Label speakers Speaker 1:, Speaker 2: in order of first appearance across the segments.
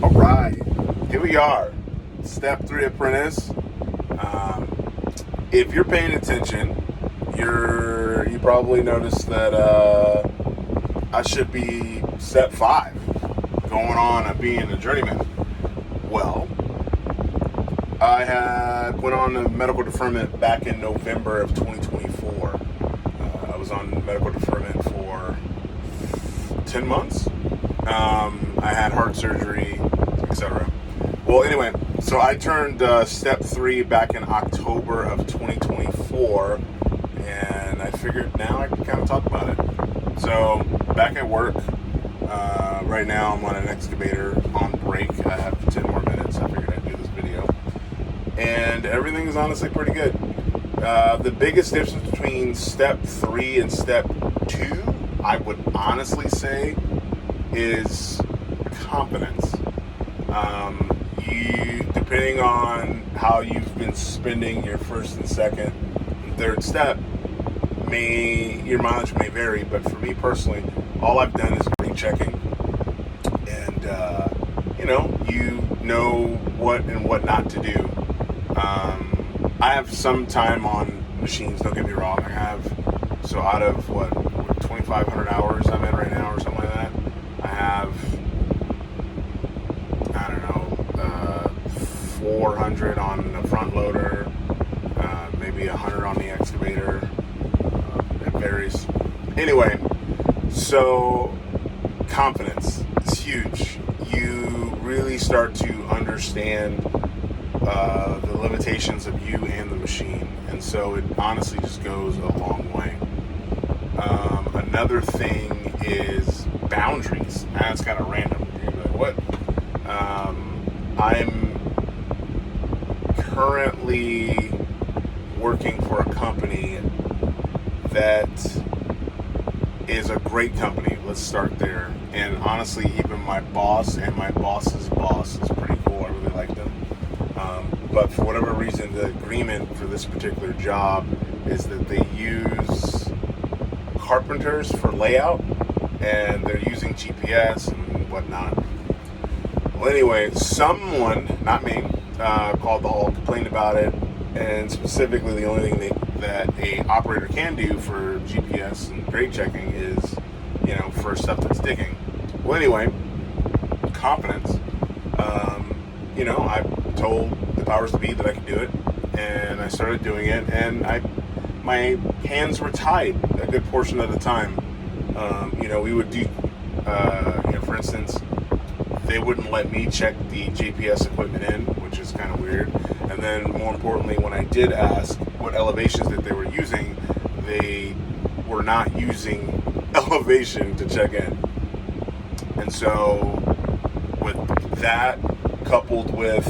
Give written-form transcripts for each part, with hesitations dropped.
Speaker 1: All right, here we are, step 3 apprentice. If you're paying attention, you probably noticed that I should be step 5, going on being a journeyman. Well, went on a medical deferment back in November of 2024. I was on medical deferment for 10 months. I had heart surgery, etc. Well, anyway, so I turned step 3 back in October of 2024, and I figured now I can kind of talk about it. So, back at work, right now I'm on an excavator on break. I have 10 more minutes. I figured I'd do this video. And everything is honestly pretty good. The biggest difference between step 3 and step 2, I would honestly say, is confidence. Depending on how you've been spending your first and second and third step, your mileage may vary, but for me personally, all I've done is grade checking, and you know what and what not to do. I have some time on machines, don't get me wrong. I have, so out of 2,500 hours I'm in right now or something like that, I have, 400 on the front loader, maybe 100 on the excavator. It varies. Anyway, so confidence is huge. You really start to understand the limitations of you and the machine, and so it honestly just goes a long way. Another thing is boundaries. That's kind of random. You're like, what? I'm currently working for a company that is a great company. Let's start there. And honestly, even my boss and my boss's boss is pretty cool. I really like them. But for whatever reason, the agreement for this particular job is that they use carpenters for layout, and they're using GPS and whatnot. Well, anyway, someone, not me, called the hall, complained about it, and specifically the only thing that a operator can do for GPS and grade checking is, for stuff that's digging. Well, anyway, confidence. I told the powers to be that I could do it, and I started doing it, and my hands were tied a good portion of the time. We would do, for instance, they wouldn't let me check the GPS equipment in, which is kind of weird. And then, more importantly, when I did ask what elevations that they were using, they were not using elevation to check in. And so, with that, coupled with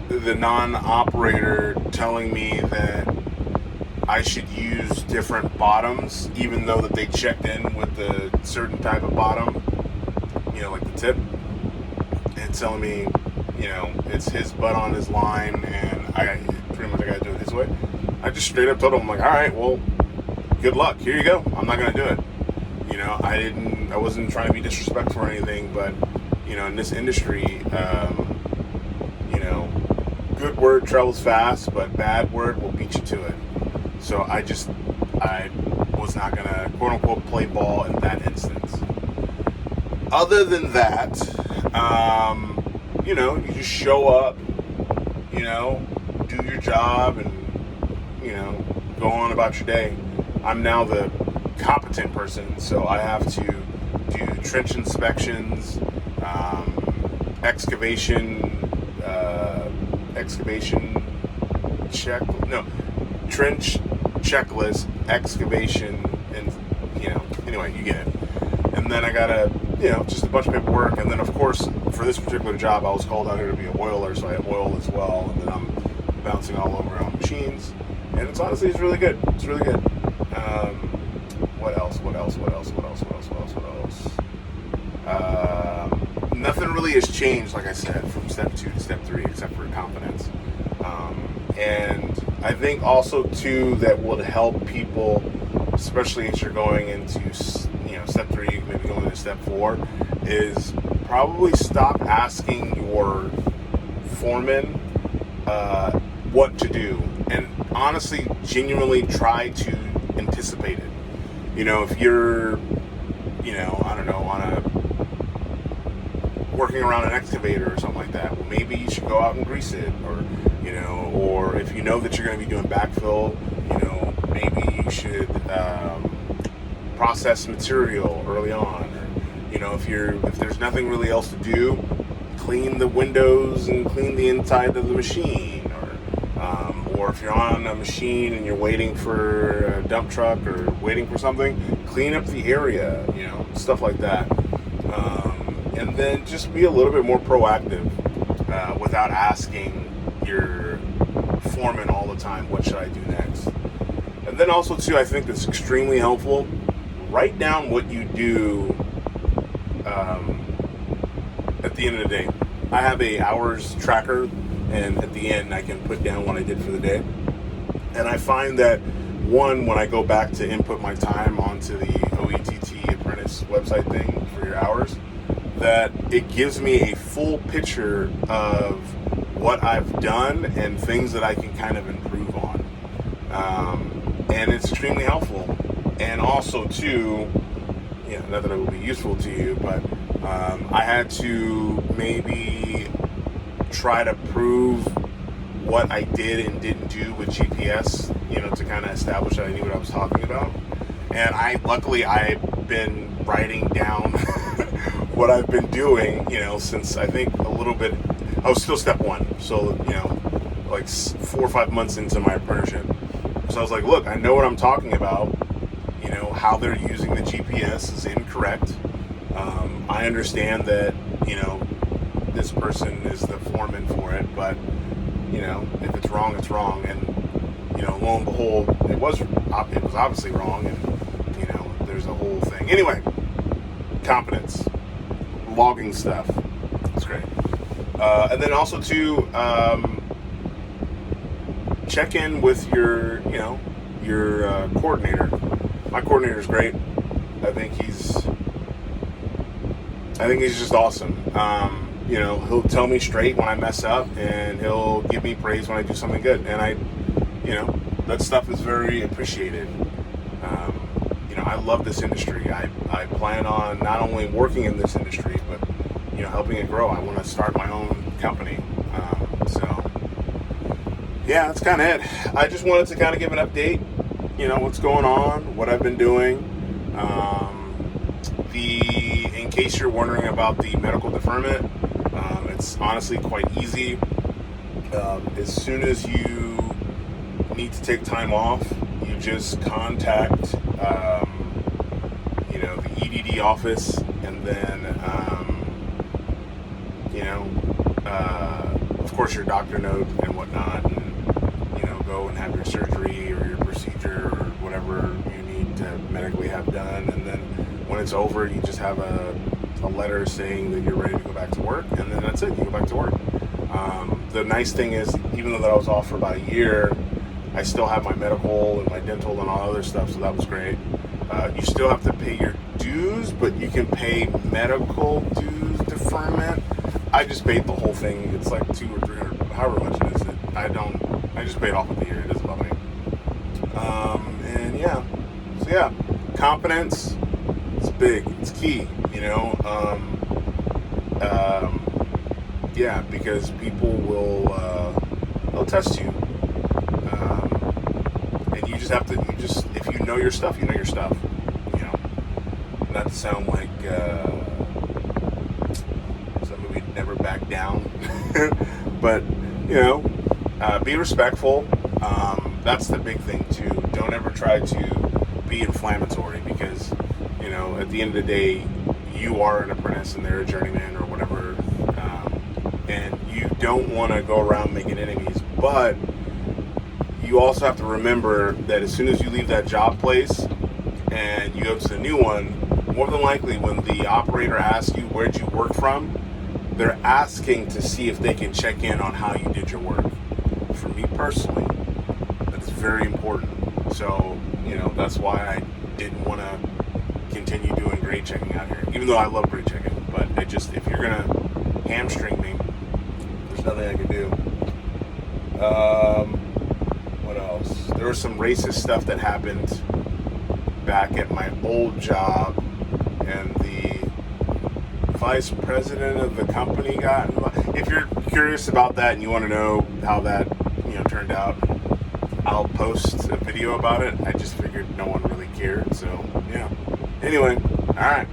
Speaker 1: the non-operator telling me that I should use different bottoms, even though that they checked in with a certain type of bottom, like the tip, and telling me, it's his butt on his line, and I gotta do it his way. I just straight up told him, all right, well, good luck. Here you go. I'm not gonna do it. I wasn't trying to be disrespectful or anything, but in this industry, good word travels fast, but bad word will beat you to it. So I was not going to, quote unquote, play ball in that instance. Other than that, you just show up, do your job, and, go on about your day. I'm now the competent person, so I have to do trench inspections, trench checklist, excavation, and anyway, you get it. And then I gotta, just a bunch of paperwork, and then of course for this particular job I was called out here to be a oiler, so I have oil as well, and then I'm bouncing all over on machines, and it's really good. It's really good. What else? Nothing really has changed, like I said, from step 2 to step 3, except for confidence. And I think also too that would help people, especially as you're going into step 3, maybe going into step 4, is probably stop asking your foreman what to do, and honestly, genuinely try to anticipate it. If you're, I don't know, working around an excavator or something like that, well, maybe you should go out and grease it, or if you know that you're going to be doing backfill, maybe you should process material early on, or if there's nothing really else to do, clean the windows and clean the inside of the machine, or if you're on a machine and you're waiting for a dump truck or waiting for something, clean up the area, stuff like that. And then just be a little bit more proactive without asking your foreman all the time, what should I do next? And then also, too, I think that's extremely helpful. Write down what you do at the end of the day. I have a hours tracker, and at the end I can put down what I did for the day. And I find that, one, when I go back to input my time onto the OETT apprentice website thing for your hours, that it gives me a full picture of what I've done and things that I can kind of improve on. And it's extremely helpful. And also, too, not that it will be useful to you, but I had to maybe try to prove what I did and didn't do with GPS, to kind of establish that I knew what I was talking about. And luckily I've been writing down what I've been doing, since I think a little bit, I was still step 1. So, like 4 or 5 months into my apprenticeship. So I was like, look, I know what I'm talking about. How they're using the GPS is incorrect. I understand that, this person is the foreman for it, but, if it's wrong, it's wrong. And, lo and behold, it was obviously wrong, and, there's a whole thing. Anyway, competence, logging stuff. It's great. And then also, too, check in with your coordinator. My coordinator is great. I think he's just awesome. He'll tell me straight when I mess up, and he'll give me praise when I do something good. And that stuff is very appreciated. I love this industry. I plan on not only working in this industry, but, helping it grow. I want to start my own company. So, yeah, that's kind of it. I just wanted to kind of give an update, what's going on, what I've been doing. In case you're wondering about the medical deferment, it's honestly quite easy. As soon as you need to take time off, you just contact, the EDD office, and then, of course, your doctor note and whatnot, and, go and have your surgery or your procedure or whatever you need to medically have done. And then when it's over, you just have a letter saying that you're ready to go back to work, and then that's it. You go back to work. The nice thing is, even though I was off for about a year, I still have my medical and my dental and all other stuff, so that was great. You still have to pay your dues, but you can pay medical dues deferment. I just paid the whole thing. It's like $200 or $300, however much it is. I just paid off of the year. It doesn't bother me. And yeah, so yeah, competence. It's big. It's key. Yeah, because people will they'll test you. And you just have to, if you know your stuff, you know your stuff. Not to sound like some movie Never Back Down, but be respectful. That's the big thing too. Don't ever try to be inflammatory, because at the end of the day, you are an apprentice and they're a journeyman or whatever, and you don't want to go around making enemies. But you also have to remember that as soon as you leave that job place and you go to the new one, more than likely when the operator asks you where'd you work from, they're asking to see if they can check in on how you did your work. For me personally, that's very important. So, that's why I didn't want to continue doing grade checking out here. Even though I love grade checking, but it just, if you're gonna hamstring me, there's nothing I can do. What else? There was some racist stuff that happened back at my old job, and the vice president of the company got involved. If you're curious about that and you want to know how that turned out, I'll post a video about it. I just figured no one really cared, so yeah. Anyway, all right.